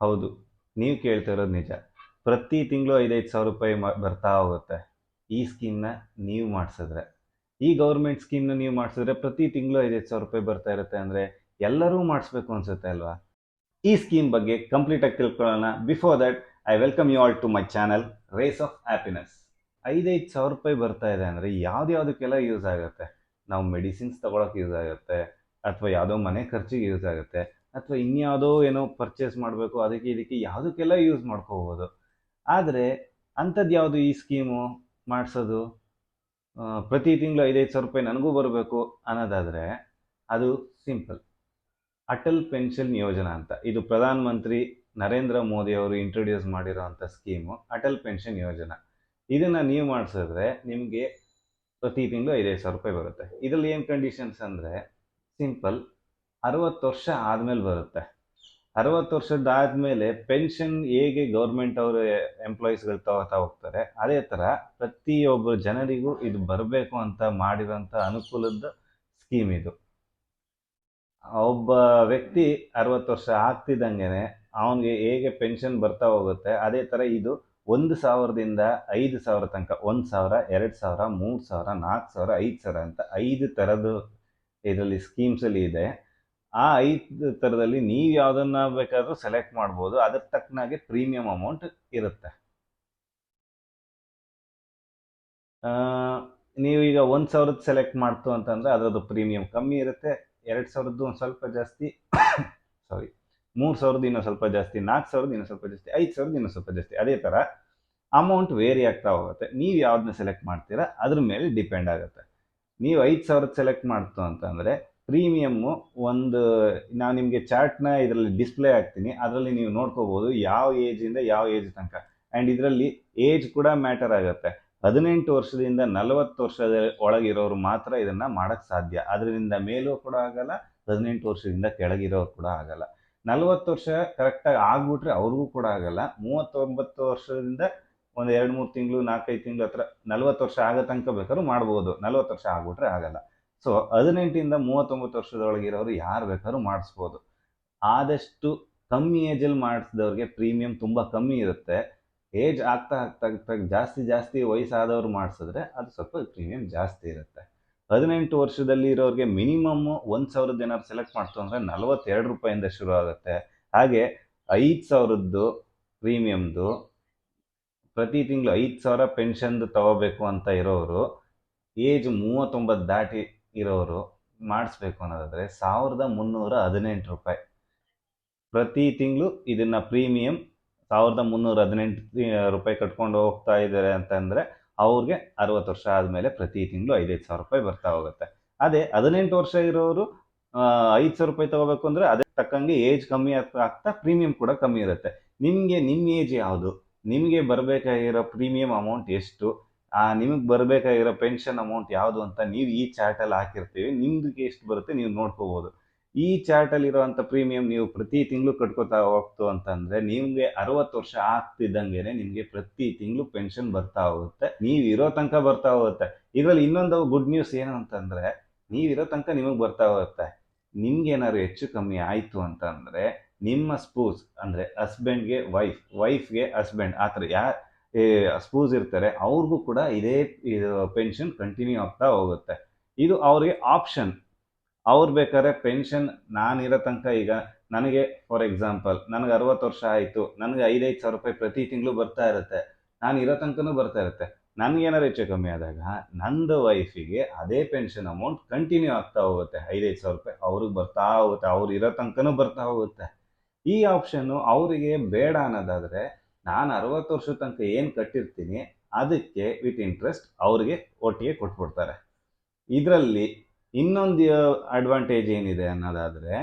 ಹೌದು, ನೀವು ಕೇಳ್ತಾ ಇರೋದು ನಿಜ. ಪ್ರತಿ ತಿಂಗಳು 5,000-5,000 ರೂಪಾಯಿ ಬರ್ತಾ ಹೋಗುತ್ತೆ. ಈ ಸ್ಕೀಮ್ನ ನೀವು ಮಾಡಿಸಿದ್ರೆ, ಈ ಗೌರ್ಮೆಂಟ್ ಸ್ಕೀಮ್ನ ನೀವು ಮಾಡಿಸಿದ್ರೆ ಪ್ರತಿ ತಿಂಗಳು 5,000 ರೂಪಾಯಿ ಬರ್ತಾ ಇರುತ್ತೆ ಅಂದರೆ ಎಲ್ಲರೂ ಮಾಡಿಸ್ಬೇಕು ಅನ್ಸುತ್ತೆ ಅಲ್ವಾ? ಈ ಸ್ಕೀಮ್ ಬಗ್ಗೆ ಕಂಪ್ಲೀಟ್ ಆಗಿ ತಿಳ್ಕೊಳ್ಳೋಣ. Before that, I welcome you all to my channel race of happiness. 5,000 ರೂಪಾಯಿ ಬರ್ತಾ ಇದೆ ಅಂದರೆ ಯಾವ್ದ್ಯಾವ್ದಕ್ಕೆಲ್ಲ ಯೂಸ್ ಆಗುತ್ತೆ? ನಾವು ಮೆಡಿಸಿನ್ಸ್ ತಗೊಳಕ್ಕೆ ಯೂಸ್ ಆಗುತ್ತೆ, ಅಥವಾ ಯಾವುದೋ ಮನೆ ಖರ್ಚಿಗೆ ಯೂಸ್ ಆಗುತ್ತೆ, ಅಥವಾ ಇನ್ಯಾವುದೋ ಏನೋ ಪರ್ಚೇಸ್ ಮಾಡಬೇಕು ಅದಕ್ಕೆ ಇದಕ್ಕೆ ಯಾವುದಕ್ಕೆಲ್ಲ ಯೂಸ್ ಮಾಡ್ಕೋಬೋದು. ಆದರೆ ಅಂಥದ್ದು ಯಾವುದು ಈ ಸ್ಕೀಮು ಮಾಡಿಸೋದು? ಪ್ರತಿ ತಿಂಗಳು 5,000 ರೂಪಾಯಿ ನನಗೂ ಬರಬೇಕು ಅನ್ನೋದಾದರೆ ಅದು ಸಿಂಪಲ್. ಅಟಲ್ ಪೆನ್ಷನ್ ಯೋಜನಾ ಅಂತ, ಇದು ಪ್ರಧಾನ ಮಂತ್ರಿ ನರೇಂದ್ರ ಮೋದಿ ಅವರು ಇಂಟ್ರೊಡ್ಯೂಸ್ ಮಾಡಿರೋಂಥ ಸ್ಕೀಮು ಅಟಲ್ ಪೆನ್ಷನ್ ಯೋಜನಾ. ಇದನ್ನು ನೀವು ಮಾಡಿಸಿದ್ರೆ ನಿಮಗೆ ಪ್ರತಿ ತಿಂಗಳು 5,000 ರೂಪಾಯಿ ಬರುತ್ತೆ. ಇದರಲ್ಲಿ ಏನು ಕಂಡೀಷನ್ಸ್ ಅಂದರೆ ಸಿಂಪಲ್, 60 ವರ್ಷ ಆದಮೇಲೆ ಬರುತ್ತೆ. 60 ವರ್ಷದಾದ್ಮೇಲೆ ಪೆನ್ಷನ್ ಹೇಗೆ ಗೌರ್ಮೆಂಟ್ ಅವರು ಎಂಪ್ಲಾಯೀಸ್ಗಳು ತಗೋತಾ ಹೋಗ್ತಾರೆ, ಅದೇ ಥರ ಪ್ರತಿಯೊಬ್ಬರು ಜನರಿಗೂ ಇದು ಬರಬೇಕು ಅಂತ ಮಾಡಿರೋಂಥ ಅನುಕೂಲದ ಸ್ಕೀಮ್ ಇದು. ಒಬ್ಬ ವ್ಯಕ್ತಿ 60 ವರ್ಷ ಆಗ್ತಿದ್ದಂಗೆ ಅವನಿಗೆ ಹೇಗೆ ಪೆನ್ಷನ್ ಬರ್ತಾ ಹೋಗುತ್ತೆ, ಅದೇ ಥರ ಇದು 1,000ದಿಂದ 5,000 ತನಕ, 1,000, 2,000, 3,000, 4,000, 5,000 ಅಂತ 5 ಥರದ್ದು ಇದರಲ್ಲಿ ಸ್ಕೀಮ್ಸಲ್ಲಿ ಇದೆ. ಆ 5 ಥರದಲ್ಲಿ ನೀವು ಯಾವುದನ್ನ ಬೇಕಾದರೂ ಸೆಲೆಕ್ಟ್ ಮಾಡ್ಬೋದು. ಅದಕ್ಕೆ ತಕ್ಕನಾಗೆ ಪ್ರೀಮಿಯಂ ಅಮೌಂಟ್ ಇರುತ್ತೆ. ನೀವು ಈಗ 1,000 ಸೆಲೆಕ್ಟ್ ಮಾಡ್ತು ಅಂತಂದರೆ ಅದರದ್ದು ಪ್ರೀಮಿಯಂ ಕಮ್ಮಿ ಇರುತ್ತೆ. 2,000 ಒಂದು ಸ್ವಲ್ಪ ಜಾಸ್ತಿ, ಸಾರಿ 3,000 ಇನ್ನೂ ಸ್ವಲ್ಪ ಜಾಸ್ತಿ, 4,000 ಇನ್ನೂ ಸ್ವಲ್ಪ ಜಾಸ್ತಿ, 5,000 ಇನ್ನೂ ಸ್ವಲ್ಪ ಜಾಸ್ತಿ. ಅದೇ ಥರ ಅಮೌಂಟ್ ವೇರಿ ಆಗ್ತಾ ಹೋಗುತ್ತೆ. ನೀವು ಯಾವ್ದನ್ನ ಸೆಲೆಕ್ಟ್ ಮಾಡ್ತೀರಾ ಅದ್ರ ಮೇಲೆ ಡಿಪೆಂಡ್ ಆಗುತ್ತೆ. ನೀವು 5,000 ಸೆಲೆಕ್ಟ್ ಮಾಡ್ತು ಅಂತಂದರೆ ಪ್ರೀಮಿಯಮ್ಮು ಒಂದು, ನಾನು ನಿಮಗೆ ಚಾರ್ಟ್ನ ಇದರಲ್ಲಿ ಡಿಸ್ಪ್ಲೇ ಆಗ್ತೀನಿ, ಅದರಲ್ಲಿ ನೀವು ನೋಡ್ಕೋಬೋದು ಯಾವ ಏಜಿಂದ ಯಾವ ಏಜ್ ತನಕ. ಆ್ಯಂಡ್ ಇದರಲ್ಲಿ ಏಜ್ ಕೂಡ ಮ್ಯಾಟರ್ ಆಗುತ್ತೆ. 18 ವರ್ಷದಿಂದ 40 ವರ್ಷದ ಒಳಗಿರೋರು ಮಾತ್ರ ಇದನ್ನು ಮಾಡೋಕ್ಕೆ ಸಾಧ್ಯ. ಅದರಿಂದ ಮೇಲೂ ಕೂಡ ಆಗಲ್ಲ, 18 ವರ್ಷದಿಂದ ಕೆಳಗಿರೋರು ಕೂಡ ಆಗಲ್ಲ. 40 ವರ್ಷ ಕರೆಕ್ಟಾಗಿ ಆಗ್ಬಿಟ್ರೆ ಅವ್ರಿಗೂ ಕೂಡ ಆಗಲ್ಲ. 39 ವರ್ಷದಿಂದ ಒಂದು 2-3 ತಿಂಗಳು 4-5 ತಿಂಗಳು ಹತ್ರ 40 ವರ್ಷ ಆಗೋ ತನಕ ಬೇಕಾದ್ರೂ ಮಾಡ್ಬೋದು. 40 ವರ್ಷ ಆಗ್ಬಿಟ್ರೆ ಆಗಲ್ಲ. ಸೊ 18ಇಂದ 39 ವರ್ಷದೊಳಗಿರೋರು ಯಾರು ಬೇಕಾದ್ರೂ ಮಾಡಿಸ್ಬೋದು. ಆದಷ್ಟು ಕಮ್ಮಿ ಏಜಲ್ಲಿ ಮಾಡಿಸಿದವ್ರಿಗೆ ಪ್ರೀಮಿಯಂ ತುಂಬ ಕಮ್ಮಿ ಇರುತ್ತೆ. ಏಜ್ ಆಗ್ತಾ ಆಗ್ತಾ ಆಗ್ತಾ ಜಾಸ್ತಿ ವಯಸ್ಸಾದವ್ರು ಮಾಡಿಸಿದ್ರೆ ಅದು ಸ್ವಲ್ಪ ಪ್ರೀಮಿಯಂ ಜಾಸ್ತಿ ಇರುತ್ತೆ. 18 ವರ್ಷದಲ್ಲಿ ಇರೋರಿಗೆ ಮಿನಿಮಮ್ಮು 1,000 ಏನಾದ್ರು ಸೆಲೆಕ್ಟ್ ಮಾಡ್ತು ಅಂದರೆ 42 ರೂಪಾಯಿಂದ ಶುರು ಆಗುತ್ತೆ. ಹಾಗೆ 5,000ದ್ದು ಪ್ರೀಮಿಯಮ್ದು ಪ್ರತಿ ತಿಂಗಳು 5,000 ಪೆನ್ಷನ್ದು ತಗೋಬೇಕು ಅಂತ ಇರೋರು, ಏಜ್ 39 ದಾಟಿ ಇರೋರು ಮಾಡಿಸ್ಬೇಕು ಅನ್ನೋದಾದರೆ 1,318 ರೂಪಾಯಿ ಪ್ರತಿ ತಿಂಗಳು. ಇದನ್ನು ಪ್ರೀಮಿಯಂ 1,318 ರೂಪಾಯಿ ಕಟ್ಕೊಂಡು ಹೋಗ್ತಾ ಇದ್ದಾರೆ ಅಂತಂದರೆ ಅವ್ರಿಗೆ 60 ವರ್ಷ ಆದಮೇಲೆ ಪ್ರತಿ ತಿಂಗಳು 5,000 ರೂಪಾಯಿ ಬರ್ತಾ ಹೋಗುತ್ತೆ. ಅದೇ 18 ವರ್ಷ ಇರೋರು 5,000 ರೂಪಾಯಿ ತಗೋಬೇಕು ಅಂದರೆ ಅದಕ್ಕೆ ತಕ್ಕಂಗೆ ಏಜ್ ಕಮ್ಮಿ ಆಗ್ತಾ ಪ್ರೀಮಿಯಂ ಕೂಡ ಕಮ್ಮಿ ಇರುತ್ತೆ. ನಿಮಗೆ ನಿಮ್ಮ ಏಜ್ ಯಾವುದು, ನಿಮಗೆ ಬರಬೇಕಾಗಿರೋ ಪ್ರೀಮಿಯಂ ಅಮೌಂಟ್ ಎಷ್ಟು, ನಿಮಗೆ ಬರಬೇಕಾಗಿರೋ ಪೆನ್ಷನ್ ಅಮೌಂಟ್ ಯಾವುದು ಅಂತ ನೀವು ಈ ಚಾರ್ಟಲ್ಲಿ ಹಾಕಿರ್ತೀವಿ. ನಿಮ್ಗೆ ಎಷ್ಟು ಬರುತ್ತೆ ನೀವು ನೋಡ್ಕೋಬೋದು. ಈ ಚಾರ್ಟಲ್ಲಿರುವಂಥ ಪ್ರೀಮಿಯಂ ನೀವು ಪ್ರತಿ ತಿಂಗಳು ಕಟ್ಕೋತಾ ಹೋಗ್ತು ಅಂತಂದರೆ ನಿಮಗೆ 60 ವರ್ಷ ಆಗ್ತಿದ್ದಂಗೆ ನಿಮಗೆ ಪ್ರತಿ ತಿಂಗಳು ಪೆನ್ಷನ್ ಬರ್ತಾ ಹೋಗುತ್ತೆ. ನೀವು ಇರೋ ತನಕ ಬರ್ತಾ ಹೋಗುತ್ತೆ. ಇದರಲ್ಲಿ ಇನ್ನೊಂದು ಗುಡ್ ನ್ಯೂಸ್ ಏನು ಅಂತಂದರೆ, ನೀವಿರೋ ತನಕ ನಿಮಗೆ ಬರ್ತಾ ಹೋಗುತ್ತೆ. ನಿಮ್ಗೆ ಏನಾದ್ರು ಹೆಚ್ಚು ಕಮ್ಮಿ ಆಯಿತು ಅಂತಂದರೆ ನಿಮ್ಮ ಸ್ಪೂಸ್ ಅಂದರೆ ಹಸ್ಬೆಂಡ್ಗೆ ವೈಫ್ಗೆ ಹಸ್ಬೆಂಡ್, ಆ ಥರ ಯಾರು ಸ್ಪೂಸ್ ಇರ್ತಾರೆ ಅವ್ರಿಗೂ ಕೂಡ ಇದೇ ಇದು ಪೆನ್ಷನ್ ಕಂಟಿನ್ಯೂ ಆಗ್ತಾ ಹೋಗುತ್ತೆ. ಇದು ಅವ್ರಿಗೆ ಆಪ್ಷನ್. ಅವ್ರು ಬೇಕಾದ್ರೆ ಪೆನ್ಷನ್ ನಾನಿರೋ ತನಕ, ಈಗ ನನಗೆ ಫಾರ್ ಎಕ್ಸಾಂಪಲ್ ನನಗೆ 60 ವರ್ಷ ಆಯಿತು, ನನಗೆ 5,000 ರೂಪಾಯಿ ಪ್ರತಿ ತಿಂಗಳು ಬರ್ತಾ ಇರುತ್ತೆ, ನಾನು ಇರೋ ತನಕನೂ ಬರ್ತಾ ಇರುತ್ತೆ. ನನಗೇನಾದ್ರು ಹೆಚ್ಚು ಕಮ್ಮಿ ಆದಾಗ ನಂದು ವೈಫಿಗೆ ಅದೇ ಪೆನ್ಷನ್ ಅಮೌಂಟ್ ಕಂಟಿನ್ಯೂ ಆಗ್ತಾ ಹೋಗುತ್ತೆ. 5,000 ರೂಪಾಯಿ ಅವ್ರಿಗೆ ಬರ್ತಾ ಹೋಗುತ್ತೆ, ಅವ್ರು ಇರೋ ತನಕನೂ ಬರ್ತಾ ಹೋಗುತ್ತೆ. ಈ ಆಪ್ಷನ್ನು ಅವರಿಗೆ ಬೇಡ ಅನ್ನೋದಾದರೆ ನಾನು 60 ವರ್ಷದ ತನಕ ಏನು ಕಟ್ಟಿರ್ತೀನಿ ಅದಕ್ಕೆ ವಿತ್ ಇಂಟ್ರೆಸ್ಟ್ ಅವ್ರಿಗೆ ಒಟ್ಟಿಗೆ ಕೊಟ್ಬಿಡ್ತಾರೆ. ಇದರಲ್ಲಿ ಇನ್ನೊಂದು ಅಡ್ವಾಂಟೇಜ್ ಏನಿದೆ ಅನ್ನೋದಾದರೆ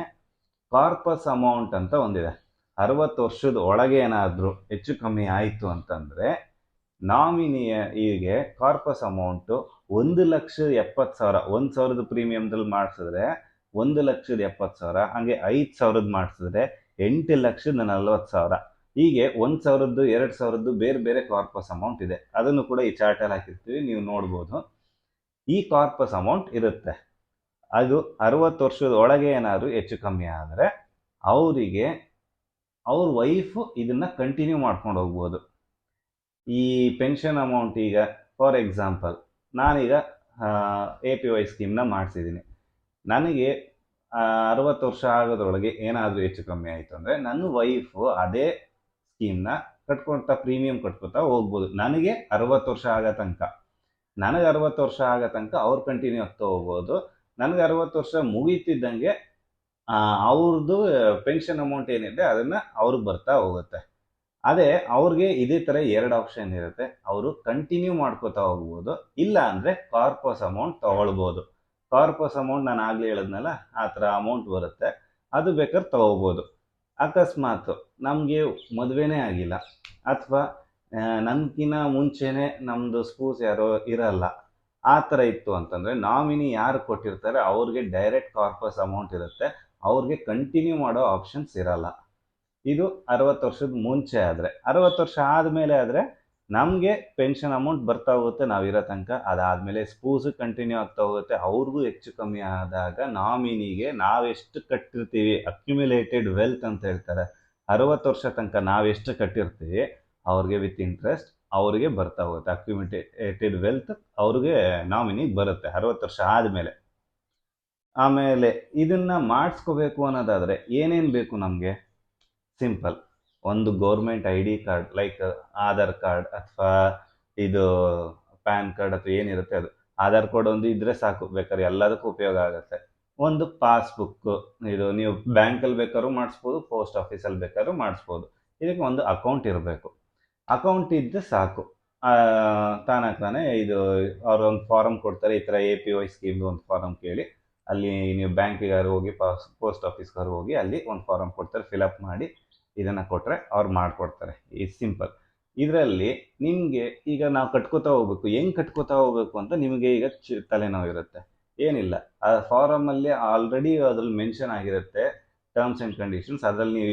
ಕಾರ್ಪಸ್ ಅಮೌಂಟ್ ಅಂತ ಒಂದಿದೆ. 60 ವರ್ಷದ ಒಳಗೆ ಏನಾದರೂ ಹೆಚ್ಚು ಕಮ್ಮಿ ಆಯಿತು ಅಂತಂದರೆ ನಾಮಿನಿಗೆ ಕಾರ್ಪಸ್ ಅಮೌಂಟು 1,70,000. 1,000 ಪ್ರೀಮಿಯಮ್ದಲ್ಲಿ ಮಾಡಿಸಿದ್ರೆ 1,70,000, ಹಾಗೆ 5,000 ಮಾಡಿಸಿದ್ರೆ 8,40,000. ಹೀಗೆ 1,000, 2,000 ಬೇರೆ ಬೇರೆ ಕಾರ್ಪಸ್ ಅಮೌಂಟ್ ಇದೆ. ಅದನ್ನು ಕೂಡ ಈ ಚಾರ್ಟಲ್ಲಿ ಹಾಕಿರ್ತೀವಿ, ನೀವು ನೋಡ್ಬೋದು. ಈ ಕಾರ್ಪಸ್ ಅಮೌಂಟ್ ಇರುತ್ತೆ. ಅದು 60 ವರ್ಷದ ಒಳಗೆ ಏನಾದರೂ ಹೆಚ್ಚು ಕಮ್ಮಿ ಆದರೆ ಅವರಿಗೆ ಅವ್ರ ವೈಫು ಇದನ್ನು ಕಂಟಿನ್ಯೂ ಮಾಡ್ಕೊಂಡು ಹೋಗ್ಬೋದು. ಈ ಪೆನ್ಷನ್ ಅಮೌಂಟ್ ಈಗ ಫಾರ್ ಎಕ್ಸಾಂಪಲ್ ನಾನೀಗ APY ಸ್ಕೀಮ್ನ ಮಾಡಿಸಿದ್ದೀನಿ. ನನಗೆ 60 ವರ್ಷ ಆಗೋದ್ರೊಳಗೆ ಏನಾದರೂ ಹೆಚ್ಚು ಕಮ್ಮಿ ಆಯಿತು ಅಂದರೆ ನನ್ನ ವೈಫು ಅದೇ ಸ್ಕೀಮ್ನ ಕಟ್ಕೊಳ್ತಾ ಪ್ರೀಮಿಯಂ ಕಟ್ಕೊತಾ ಹೋಗ್ಬೋದು. ನನಗೆ 60 ವರ್ಷ ಆಗೋ ತನಕ, ನನಗೆ 60 ವರ್ಷ ಆಗೋ ತನಕ ಅವ್ರು ಕಂಟಿನ್ಯೂ ಆಗ್ತಾ ಹೋಗ್ಬೋದು. ನನಗೆ 60 ವರ್ಷ ಮುಗೀತಿದ್ದಂಗೆ ಅವ್ರದ್ದು ಪೆನ್ಷನ್ ಅಮೌಂಟ್ ಏನಿದೆ ಅದನ್ನು ಅವ್ರಿಗೆ ಬರ್ತಾ ಹೋಗುತ್ತೆ. ಅದೇ ಅವ್ರಿಗೆ ಇದೇ ಥರ 2 ಆಪ್ಷನ್ ಇರುತ್ತೆ. ಅವರು ಕಂಟಿನ್ಯೂ ಮಾಡ್ಕೋತಾ ಹೋಗ್ಬೋದು, ಇಲ್ಲ ಅಂದರೆ ಕಾರ್ಪಸ್ ಅಮೌಂಟ್ ತೊಗೊಳ್ಬೋದು. ಕಾರ್ಪಸ್ ಅಮೌಂಟ್ ನಾನು ಆಗಲೇ ಹೇಳಿದ್ನಲ್ಲ, ಆ ಥರ ಅಮೌಂಟ್ ಬರುತ್ತೆ, ಅದು ಬೇಕಾದ್ರೆ ತೊಗೋಬೋದು. ಅಕಸ್ಮಾತ್ ನಮಗೆ ಮದುವೆನೇ ಆಗಿಲ್ಲ ಅಥವಾ ನನಗಿನ್ನ ಮುಂಚೆನೇ ನಮ್ಮದು ಸ್ಪೂಸ್ ಯಾರೋ ಇರಲ್ಲ, ಆ ಥರ ಇತ್ತು ಅಂತಂದರೆ ನಾಮಿನಿ ಯಾರು ಕೊಟ್ಟಿರ್ತಾರೆ ಅವ್ರಿಗೆ ಡೈರೆಕ್ಟ್ ಕಾರ್ಪಸ್ ಅಮೌಂಟ್ ಇರುತ್ತೆ, ಅವ್ರಿಗೆ ಕಂಟಿನ್ಯೂ ಮಾಡೋ ಆಪ್ಷನ್ಸ್ ಇರಲ್ಲ. ಇದು 60 ವರ್ಷದ ಮುಂಚೆ ಆದರೆ. 60 ವರ್ಷ ಆದಮೇಲೆ ಆದರೆ ನಮಗೆ ಪೆನ್ಷನ್ ಅಮೌಂಟ್ ಬರ್ತಾ ಹೋಗುತ್ತೆ ನಾವಿರೋ ತನಕ. ಅದಾದಮೇಲೆ ಸ್ಪೂಸು ಕಂಟಿನ್ಯೂ ಆಗ್ತಾ ಹೋಗುತ್ತೆ. ಅವ್ರಿಗೂ ಹೆಚ್ಚು ಕಮ್ಮಿ ಆದಾಗ ನಾಮಿನಿಗೆ ನಾವೆಷ್ಟು ಕಟ್ಟಿರ್ತೀವಿ, ಅಕ್ಯುಮುಲೇಟೆಡ್ ವೆಲ್ತ್ ಅಂತ ಹೇಳ್ತಾರೆ, 60 ವರ್ಷ ತನಕ ನಾವೆಷ್ಟು ಕಟ್ಟಿರ್ತೀವಿ ಅವ್ರಿಗೆ ವಿತ್ ಇಂಟ್ರೆಸ್ಟ್ ಅವ್ರಿಗೆ ಬರ್ತಾ ಹೋಗುತ್ತೆ. ಅಕ್ಯುಮುಲೇಟೆಡ್ ವೆಲ್ತ್ ಅವ್ರಿಗೆ ನಾಮಿನಿಗೆ ಬರುತ್ತೆ 60 ವರ್ಷ ಆದಮೇಲೆ. ಆಮೇಲೆ ಇದನ್ನು ಮಾಡಿಸ್ಕೋಬೇಕು ಅನ್ನೋದಾದರೆ ಏನೇನು ಬೇಕು ನಮಗೆ? ಸಿಂಪಲ್, ಒಂದು government ID card like Aadhaar card ಅಥವಾ ಇದು ಪ್ಯಾನ್ ಕಾರ್ಡ್ ಅಥವಾ ಏನಿರುತ್ತೆ ಅದು. ಆಧಾರ್ ಕಾರ್ಡ್ ಒಂದು ಇದ್ದರೆ ಸಾಕು, ಬೇಕಾದ್ರೆ ಎಲ್ಲದಕ್ಕೂ ಉಪಯೋಗ ಆಗುತ್ತೆ. ಒಂದು ಪಾಸ್ಬುಕ್ಕು, ಇದು ನೀವು ಬ್ಯಾಂಕಲ್ಲಿ ಬೇಕಾದ್ರೂ ಮಾಡಿಸ್ಬೋದು, ಪೋಸ್ಟ್ ಆಫೀಸಲ್ಲಿ ಬೇಕಾದ್ರೂ ಮಾಡಿಸ್ಬೋದು. ಇದಕ್ಕೆ ಒಂದು ಅಕೌಂಟ್ ಇರಬೇಕು. ಅಕೌಂಟ್ ಇದ್ದರೆ ಸಾಕು, ತಾನೇ ಇದು ಅವರು ಒಂದು ಫಾರಮ್ ಕೊಡ್ತಾರೆ, ಈ ಥರ APY ಸ್ಕೀಮ್ದು ಒಂದು ಫಾರಮ್ ಕೇಳಿ ಅಲ್ಲಿ ನೀವು ಬ್ಯಾಂಕಿಗಾರು ಹೋಗಿ ಪೋಸ್ಟ್ ಆಫೀಸ್ಗಾರು ಹೋಗಿ ಅಲ್ಲಿ ಒಂದು ಫಾರಮ್ ಕೊಡ್ತಾರೆ, ಫಿಲಪ್ ಮಾಡಿ ಇದನ್ನು ಕೊಟ್ಟರೆ ಅವ್ರು ಮಾಡಿಕೊಡ್ತಾರೆ. ಇದು ಸಿಂಪಲ್. ಇದರಲ್ಲಿ ನಿಮಗೆ ಈಗ ನಾವು ಕಟ್ಕೋತಾ ಹೋಗ್ಬೇಕು, ಹೆಂಗೆ ಕಟ್ಕೋತಾ ಹೋಗ್ಬೇಕು ಅಂತ ನಿಮಗೆ ಈಗ ತಲೆನೋವು ಇರುತ್ತೆ. ಏನಿಲ್ಲ, ಆ ಫಾರಮಲ್ಲಿ ಆಲ್ರೆಡಿ ಅದ್ರಲ್ಲಿ ಮೆನ್ಷನ್ ಆಗಿರುತ್ತೆ ಟರ್ಮ್ಸ್ ಆ್ಯಂಡ್ ಕಂಡೀಷನ್ಸ್. ಅದರಲ್ಲಿ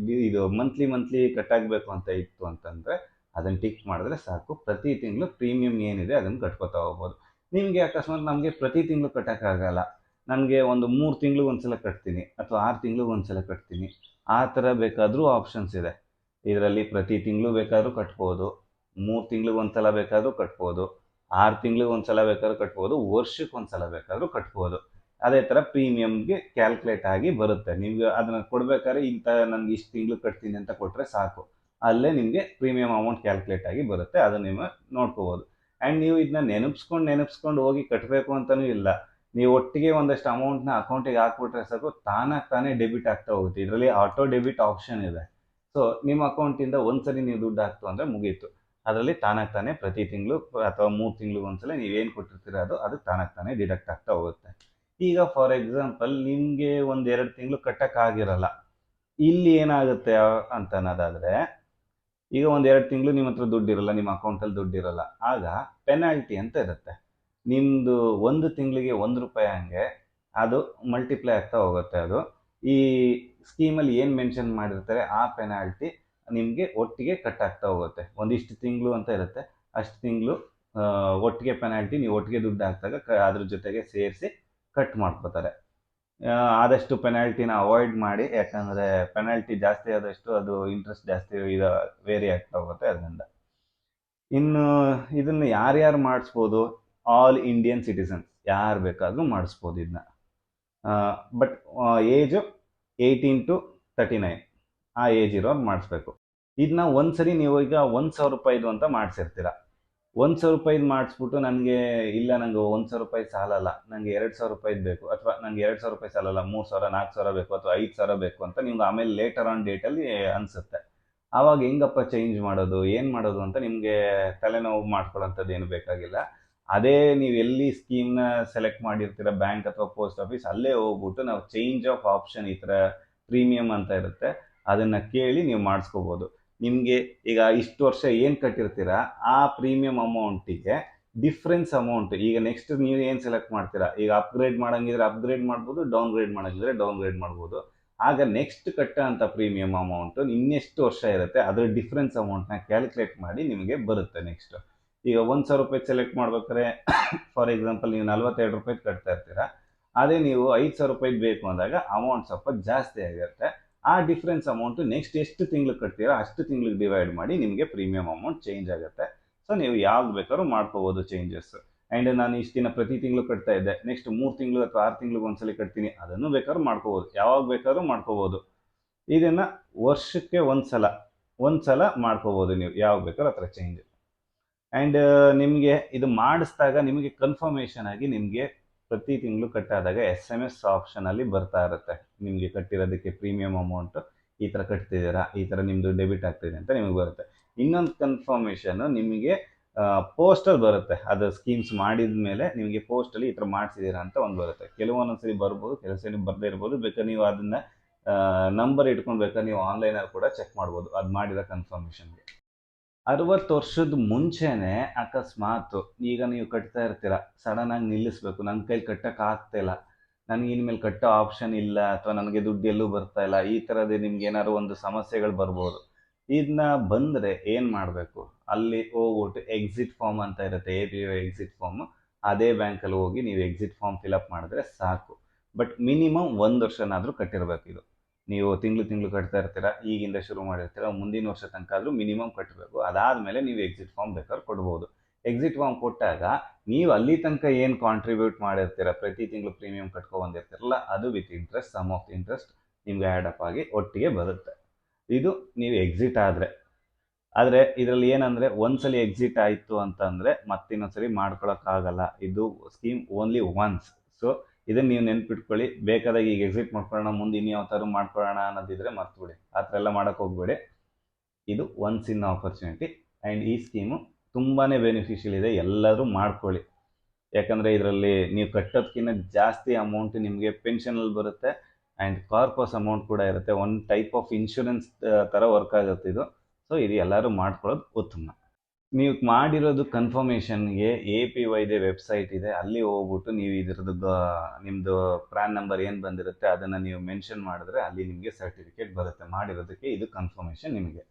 ನೀವು ಇದು ಮಂತ್ಲಿ ಕಟ್ಟಾಗಬೇಕು ಅಂತ ಇತ್ತು ಅಂತಂದರೆ ಅದನ್ನು ಟಿಕ್ ಮಾಡಿದ್ರೆ ಸಾಕು, ಪ್ರತಿ ತಿಂಗಳು ಪ್ರೀಮಿಯಂ ಏನಿದೆ ಅದನ್ನು ಕಟ್ಕೋತಾ ಹೋಗ್ಬೋದು. ನಿಮಗೆ ಅಕಸ್ಮಾತ್ ನಮಗೆ ಪ್ರತಿ ತಿಂಗಳು ಕಟ್ಟೋಕ್ಕಾಗಲ್ಲ, ನನಗೆ ಒಂದು 3 ತಿಂಗ್ಳಿಗೆ ಒಂದ್ಸಲ ಕಟ್ತೀನಿ ಅಥವಾ 6 ತಿಂಗ್ಳಿಗೆ ಒಂದ್ಸಲ ಕಟ್ತೀನಿ, ಆ ಥರ ಬೇಕಾದರೂ ಆಪ್ಷನ್ಸ್ ಇದೆ. ಇದರಲ್ಲಿ ಪ್ರತಿ ತಿಂಗಳು ಬೇಕಾದರೂ ಕಟ್ಬೋದು, 3 ತಿಂಗ್ಳಿಗೆ ಒಂದ್ಸಲ ಬೇಕಾದರೂ ಕಟ್ಬೋದು, 6 ತಿಂಗ್ಳಿಗೆ ಒಂದ್ಸಲ ಬೇಕಾದ್ರೂ ಕಟ್ಬೋದು, ವರ್ಷಕ್ಕೆ ಒಂದ್ಸಲ ಬೇಕಾದರೂ ಕಟ್ಬೋದು. ಅದೇ ಥರ ಪ್ರೀಮಿಯಮ್ಗೆ ಕ್ಯಾಲ್ಕುಲೇಟ್ ಆಗಿ ಬರುತ್ತೆ. ನಿಮ್ಗೆ ಅದನ್ನು ಕೊಡಬೇಕಾದ್ರೆ ಇಂಥ ನನಗೆ ಇಷ್ಟು ತಿಂಗಳು ಕಟ್ತೀನಿ ಅಂತ ಕೊಟ್ಟರೆ ಸಾಕು, ಅಲ್ಲೇ ನಿಮಗೆ ಪ್ರೀಮಿಯಂ ಅಮೌಂಟ್ ಕ್ಯಾಲ್ಕುಲೇಟ್ ಆಗಿ ಬರುತ್ತೆ, ಅದನ್ನು ನೀವು ನೋಡ್ಕೋಬೋದು. ಆ್ಯಂಡ್ ನೀವು ಇದನ್ನ ನೆನಪಿಸ್ಕೊಂಡು ಹೋಗಿ ಕಟ್ಟಬೇಕು ಅಂತಲೂ ಇಲ್ಲ. ನೀವು ಒಟ್ಟಿಗೆ ಒಂದಷ್ಟು ಅಮೌಂಟ್ನ ಅಕೌಂಟಿಗೆ ಹಾಕ್ಬಿಟ್ರೆ ಸಾಕು, ತಾನೇ ಡೆಬಿಟ್ ಆಗ್ತಾ ಹೋಗುತ್ತೆ. ಇದರಲ್ಲಿ ಆಟೋ ಡೆಬಿಟ್ ಆಪ್ಷನ್ ಇದೆ. ಸೊ ನಿಮ್ಮ ಅಕೌಂಟಿಂದ ಒಂದ್ಸರಿ ನೀವು ದುಡ್ಡು ಹಾಕ್ತು ಅಂದರೆ ಮುಗೀತು. ಅದರಲ್ಲಿ ತಾನೇ ಪ್ರತಿ ತಿಂಗಳು ಅಥವಾ 3 ತಿಂಗಳಿಗೆ ಒಂದ್ಸಲ ನೀವೇನು ಕೊಟ್ಟಿರ್ತೀರ ಅದು ತಾನೇ ಡಿಡಕ್ಟ್ ಆಗ್ತಾ ಹೋಗುತ್ತೆ. ಈಗ ಫಾರ್ ಎಕ್ಸಾಂಪಲ್ ನಿಮಗೆ 1-2 ತಿಂಗಳು ಕಟ್ಟೋಕ್ಕಾಗಿರಲ್ಲ, ಇಲ್ಲಿ ಏನಾಗುತ್ತೆ ಅಂತ ಅನ್ನೋದಾದರೆ, ಈಗ 1-2 ತಿಂಗಳು ನಿಮ್ಮ ಹತ್ರ ದುಡ್ಡಿರಲ್ಲ, ನಿಮ್ಮ ಅಕೌಂಟಲ್ಲಿ ದುಡ್ಡಿರಲ್ಲ, ಆಗ ಪೆನಾಲ್ಟಿ ಅಂತ ಇರುತ್ತೆ. ನಿಮ್ಮದು 1 ತಿಂಗಳಿಗೆ ₹1 ಹಂಗೆ ಅದು ಮಲ್ಟಿಪ್ಲೈ ಆಗ್ತಾ ಹೋಗುತ್ತೆ. ಅದು ಈ ಸ್ಕೀಮಲ್ಲಿ ಏನು ಮೆನ್ಷನ್ ಮಾಡಿರ್ತಾರೆ ಆ ಪೆನಾಲ್ಟಿ ನಿಮಗೆ ಒಟ್ಟಿಗೆ ಕಟ್ ಆಗ್ತಾ ಹೋಗುತ್ತೆ. ಒಂದಿಷ್ಟು ತಿಂಗಳು ಅಂತ ಇರುತ್ತೆ, ಅಷ್ಟು ತಿಂಗಳು ಒಟ್ಟಿಗೆ ಪೆನಾಲ್ಟಿ ನೀವು ಒಟ್ಟಿಗೆ ದುಡ್ಡು ಹಾಕಿದಾಗ ಅದ್ರ ಜೊತೆಗೆ ಸೇರಿಸಿ ಕಟ್ ಮಾಡ್ಕೋತಾರೆ. ಆದಷ್ಟು ಪೆನಾಲ್ಟಿನ ಅವಾಯ್ಡ್ ಮಾಡಿ, ಯಾಕಂದರೆ ಪೆನಾಲ್ಟಿ ಜಾಸ್ತಿ ಆದಷ್ಟು ಅದು ಇಂಟ್ರೆಸ್ಟ್ ಜಾಸ್ತಿ ವೇರಿ ಆಗ್ತಾ ಹೋಗುತ್ತೆ ಅದರಿಂದ. ಇನ್ನು ಇದನ್ನು ಯಾರ್ಯಾರು ಮಾಡಿಸ್ಬೋದು? ಆಲ್ ಇಂಡಿಯನ್ ಸಿಟಿಸನ್ಸ್ ಯಾರು ಬೇಕಾದರೂ ಮಾಡಿಸ್ಬೋದು ಇದನ್ನ. ಬಟ್ ಏಜು 18 to 39 ಆ ಏಜ್ ಇರೋರು ಮಾಡಿಸ್ಬೇಕು. ಇದನ್ನ ಒಂದ್ಸರಿ ನೀವು ಈಗ ₹1,000 ಅಂತ ಮಾಡಿಸಿರ್ತೀರ. ₹1,000 ಮಾಡಿಸ್ಬಿಟ್ಟು ನನಗೆ ನಂಗೆ ₹1,000 ಸಾಲಲ್ಲ, ನನಗೆ ₹2,000 ಬೇಕು, ಅಥವಾ ನನಗೆ ₹2,000 ಸಾಲಲ್ಲ, 3,000 4,000 ಬೇಕು ಅಥವಾ 5,000 ಬೇಕು ಅಂತ ನಿಮ್ಗೆ ಆಮೇಲೆ ಲೇಟರ್ ಆನ್ ಡೇಟಲ್ಲಿ ಅನಿಸುತ್ತೆ. ಆವಾಗ ಹೆಂಗಪ್ಪ ಚೇಂಜ್ ಮಾಡೋದು, ಏನು ಮಾಡೋದು ಅಂತ ನಿಮಗೆ ತಲೆನೋವು ಮಾಡ್ಕೊಳ್ಳೋಂಥದ್ದು ಏನು ಬೇಕಾಗಿಲ್ಲ. ಅದೇ ನೀವು ಎಲ್ಲಿ ಸ್ಕೀಮ್ನ ಸೆಲೆಕ್ಟ್ ಮಾಡಿರ್ತೀರ, ಬ್ಯಾಂಕ್ ಅಥವಾ ಪೋಸ್ಟ್ ಆಫೀಸ್, ಅಲ್ಲೇ ಹೋಗ್ಬಿಟ್ಟು ನಾವು ಚೇಂಜ್ ಆಫ್ ಆಪ್ಷನ್ ಈ ಥರ ಪ್ರೀಮಿಯಂ ಅಂತ ಇರುತ್ತೆ, ಅದನ್ನು ಕೇಳಿ ನೀವು ಮಾಡಿಸ್ಕೋಬೋದು. ನಿಮಗೆ ಈಗ ಇಷ್ಟು ವರ್ಷ ಏನು ಕಟ್ಟಿರ್ತೀರ ಆ ಪ್ರೀಮಿಯಂ ಅಮೌಂಟಿಗೆ ಡಿಫ್ರೆನ್ಸ್ ಅಮೌಂಟ್, ಈಗ ನೆಕ್ಸ್ಟ್ ನೀವು ಏನು ಸೆಲೆಕ್ಟ್ ಮಾಡ್ತೀರಾ, ಈಗ ಅಪ್ಗ್ರೇಡ್ ಮಾಡೋಂಗಿದ್ರೆ ಅಪ್ಗ್ರೇಡ್ ಮಾಡ್ಬೋದು, ಡೌನ್ಗ್ರೇಡ್ ಮಾಡೋಂಗಿದ್ರೆ ಡೌನ್ಗ್ರೇಡ್ ಮಾಡ್ಬೋದು. ಆಗ ನೆಕ್ಸ್ಟ್ ಕಟ್ಟ ಅಂತ ಪ್ರೀಮಿಯಂ ಅಮೌಂಟು ಇನ್ನೆಷ್ಟು ವರ್ಷ ಇರುತ್ತೆ ಅದರ ಡಿಫ್ರೆನ್ಸ್ ಅಮೌಂಟ್ನ ಕ್ಯಾಲ್ಕುಲೇಟ್ ಮಾಡಿ ನಿಮಗೆ ಬರುತ್ತೆ. ನೆಕ್ಸ್ಟ್ ಈಗ ₹1,000 ಸೆಲೆಕ್ಟ್ ಮಾಡ್ಬೇಕಾದ್ರೆ ಫಾರ್ ಎಕ್ಸಾಂಪಲ್ ನೀವು ₹42 ಕಟ್ತಾ ಇರ್ತೀರ, ಅದೇ ನೀವು ₹5,000 ಬೇಕು ಅಂದಾಗ ಅಮೌಂಟ್ ಸ್ವಲ್ಪ ಜಾಸ್ತಿ ಆಗಿರುತ್ತೆ. ಆ ಡಿಫ್ರೆನ್ಸ್ ಅಮೌಂಟು ನೆಕ್ಸ್ಟ್ ಎಷ್ಟು ತಿಂಗಳು ಕಟ್ತೀರೋ ಅಷ್ಟು ತಿಂಗ್ಳಿಗೆ ಡಿವೈಡ್ ಮಾಡಿ ನಿಮಗೆ ಪ್ರೀಮಿಯಂ ಅಮೌಂಟ್ ಚೇಂಜ್ ಆಗುತ್ತೆ. ಸೊ ನೀವು ಯಾವ್ದು ಬೇಕಾದ್ರೂ ಮಾಡ್ಕೋಬೋದು ಚೇಂಜಸ್. ಆ್ಯಂಡ್ ನಾನು ಇಷ್ಟು ದಿನ ಪ್ರತಿ ತಿಂಗಳು ಕಟ್ತಾ ಇದ್ದೆ, ನೆಕ್ಸ್ಟ್ 3 ತಿಂಗಳು ಅಥವಾ 6 ತಿಂಗಳಿಗೆ ಒಂದ್ಸಲಿ ಕಟ್ತೀನಿ, ಅದನ್ನು ಬೇಕಾದ್ರೂ ಮಾಡ್ಕೋಬೋದು, ಯಾವಾಗ ಬೇಕಾದ್ರೂ ಮಾಡ್ಕೋಬೋದು. ಇದನ್ನು ವರ್ಷಕ್ಕೆ ಒಂದ್ಸಲ ಮಾಡ್ಕೋಬೋದು ನೀವು, ಯಾವಾಗ ಬೇಕಾದ್ರೂ ಆ ಥರ ಚೇಂಜ್. ಆ್ಯಂಡ್ ನಿಮಗೆ ಇದು ಮಾಡಿಸಿದಾಗ ನಿಮಗೆ ಕನ್ಫರ್ಮೇಷನ್ ಆಗಿ ನಿಮಗೆ ಪ್ರತಿ ತಿಂಗಳು ಕಟ್ಟಾದಾಗ SMS ಆಪ್ಷನಲ್ಲಿ ಬರ್ತಾ ಇರುತ್ತೆ, ನಿಮಗೆ ಕಟ್ಟಿರೋದಕ್ಕೆ ಪ್ರೀಮಿಯಂ ಅಮೌಂಟು ಈ ಥರ ಕಟ್ತಿದ್ದೀರಾ, ಈ ಥರ ನಿಮ್ಮದು ಡೆಬಿಟ್ ಆಗ್ತಿದೆ ಅಂತ ನಿಮಗೆ ಬರುತ್ತೆ. ಇನ್ನೊಂದು ಕನ್ಫರ್ಮೇಷನ್ನು ನಿಮಗೆ ಪೋಸ್ಟಲ್ಲಿ ಬರುತ್ತೆ, ಅದು ಸ್ಕೀಮ್ಸ್ ಮಾಡಿದ ಮೇಲೆ ನಿಮಗೆ ಪೋಸ್ಟಲ್ಲಿ ಈ ಥರ ಮಾಡಿಸಿದ್ದೀರಾ ಅಂತ ಒಂದು ಬರುತ್ತೆ. ಕೆಲವೊಂದೊಂದ್ಸರಿ ಬರ್ಬೋದು, ಕೆಲವು ಸರಿ ಬರದೇ ಇರ್ಬೋದು. ಬೇಕಾದ್ರೆ ನೀವು ಅದನ್ನು ನಂಬರ್ ಇಟ್ಕೊಂಡು ಬೇಕಾದ್ರೆ ನೀವು ಆನ್ಲೈನಲ್ಲಿ ಕೂಡ ಚೆಕ್ ಮಾಡ್ಬೋದು ಅದು ಮಾಡಿರೋ ಕನ್ಫರ್ಮೇಷನ್ಗೆ. 60 ವರ್ಷದ ಮುಂಚೆನೇ ಅಕಸ್ಮಾತ್ ಈಗ ನೀವು ಕಟ್ತಾ ಇರ್ತೀರ, ಸಡನ್ನಾಗಿ ನಿಲ್ಲಿಸ್ಬೇಕು, ನನ್ನ ಕೈಲಿ ಕಟ್ಟೋಕ್ಕಾಗ್ತಾಯಿಲ್ಲ, ನನಗೆ ಇನ್ಮೇಲೆ ಕಟ್ಟೋ ಆಪ್ಷನ್ ಇಲ್ಲ, ಅಥವಾ ನನಗೆ ದುಡ್ಡು ಎಲ್ಲೂ ಬರ್ತಾ ಇಲ್ಲ, ಈ ಥರದ್ದು ನಿಮ್ಗೆ ಏನಾದ್ರು ಒಂದು ಸಮಸ್ಯೆಗಳು ಬರ್ಬೋದು. ಇದನ್ನ ಬಂದರೆ ಏನು ಮಾಡಬೇಕು, ಅಲ್ಲಿ ಹೋಗ್ಬಿಟ್ಟು ಎಕ್ಸಿಟ್ ಫಾರ್ಮ್ ಅಂತ ಇರುತ್ತೆ, APY ಎಕ್ಸಿಟ್ ಫಾರ್ಮ್, ಅದೇ ಬ್ಯಾಂಕಲ್ಲಿ ಹೋಗಿ ನೀವು ಎಕ್ಸಿಟ್ ಫಾರ್ಮ್ ಫಿಲಪ್ ಮಾಡಿದ್ರೆ ಸಾಕು. But minimum 1 ವರ್ಷನಾದರೂ ಕಟ್ಟಿರಬೇಕು. ಇದು ನೀವು ತಿಂಗಳು ಕಟ್ತಾ ಇರ್ತೀರ, ಈಗಿಂದ ಶುರು ಮಾಡಿರ್ತೀರ, ಮುಂದಿನ ವರ್ಷ ತನಕ ಆದರೂ ಮಿನಿಮಮ್ ಕಟ್ಟಬೇಕು. ಅದಾದಮೇಲೆ ನೀವು ಎಕ್ಸಿಟ್ ಫಾರ್ಮ್ ಬೇಕಾದ್ರೆ ಕೊಡ್ಬೋದು. ಎಕ್ಸಿಟ್ ಫಾರ್ಮ್ ಕೊಟ್ಟಾಗ ನೀವು ಅಲ್ಲಿ ತನಕ ಏನು ಕಾಂಟ್ರಿಬ್ಯೂಟ್ ಮಾಡಿರ್ತೀರ, ಪ್ರತಿ ತಿಂಗಳು ಪ್ರೀಮಿಯಂ ಕಟ್ಕೊಬಂದಿರ್ತೀರಲ್ಲ, ಅದು with interest, sum of interest ನಿಮ್ಗೆ ಆ್ಯಡ್ ಅಪ್ ಆಗಿ ಒಟ್ಟಿಗೆ ಬರುತ್ತೆ. ಇದು ನೀವು ಎಕ್ಸಿಟ್ ಆದರೆ ಇದರಲ್ಲಿ ಏನಂದರೆ ಒಂದ್ಸಲಿ ಎಕ್ಸಿಟ್ ಆಯಿತು ಅಂತಂದರೆ ಮತ್ತಿನ್ನೊಂದ್ಸರಿ ಮಾಡ್ಕೊಳಕ್ಕಾಗಲ್ಲ. ಇದು ಸ್ಕೀಮ್ ಓನ್ಲಿ ಒನ್ಸ್. ಸೊ ಇದನ್ನು ನೀವು ನೆನ್ಪಿಟ್ಕೊಳ್ಳಿ. ಬೇಕಾದಾಗ ಈಗ ಎಕ್ಸಿಟ್ ಮಾಡ್ಕೊಳ್ಳೋಣ, ಮುಂದೆ ಇನ್ಯಾವ ಥರ ಮಾಡ್ಕೊಳ್ಳೋಣ ಅನ್ನೋದಿದ್ರೆ ಮರ್ತುಬಿಡಿ, ಆ ಥರ ಎಲ್ಲ ಮಾಡೋಕ್ಕೆ ಹೋಗ್ಬೇಡಿ. ಇದು ಒನ್ಸ್ ಇನ್ ಆಪರ್ಚುನಿಟಿ. ಆ್ಯಂಡ್ ಈ ಸ್ಕೀಮು ತುಂಬಾ ಬೆನಿಫಿಷಿಯಲ್ ಇದೆ, ಎಲ್ಲರೂ ಮಾಡ್ಕೊಳ್ಳಿ. ಯಾಕಂದರೆ ಇದರಲ್ಲಿ ನೀವು ಕಟ್ಟೋದಕ್ಕಿಂತ ಜಾಸ್ತಿ ಅಮೌಂಟ್ ನಿಮಗೆ ಪೆನ್ಷನಲ್ಲಿ ಬರುತ್ತೆ. ಆ್ಯಂಡ್ ಕಾರ್ಪಸ್ ಅಮೌಂಟ್ ಕೂಡ ಇರುತ್ತೆ, ಒನ್ ಟೈಪ್ ಆಫ್ ಇನ್ಶೂರೆನ್ಸ್ ಥರ ವರ್ಕ್ ಆಗುತ್ತೆ ಇದು. ಸೊ ಇದು ಎಲ್ಲರೂ ಮಾಡ್ಕೊಳ್ಳೋದು ಉತ್ತಮ. ನೀವು ಮಾಡಿರೋದು ಕನ್ಫರ್ಮೇಷನ್ಗೆ APYದೇ ವೆಬ್ಸೈಟ್ ಇದೆ, ಅಲ್ಲಿ ಹೋಗ್ಬಿಟ್ಟು ನೀವು ಇದ್ರದ್ದು ನಿಮ್ಮದು ಪ್ರ್ಯಾನ್ ನಂಬರ್ ಏನು ಬಂದಿರುತ್ತೆ ಅದನ್ನು ನೀವು ಮೆನ್ಷನ್ ಮಾಡಿದ್ರೆ ಅಲ್ಲಿ ನಿಮಗೆ ಸರ್ಟಿಫಿಕೇಟ್ ಬರುತ್ತೆ ಮಾಡಿರೋದಕ್ಕೆ. ಇದು ಕನ್ಫರ್ಮೇಷನ್ ನಿಮಗೆ.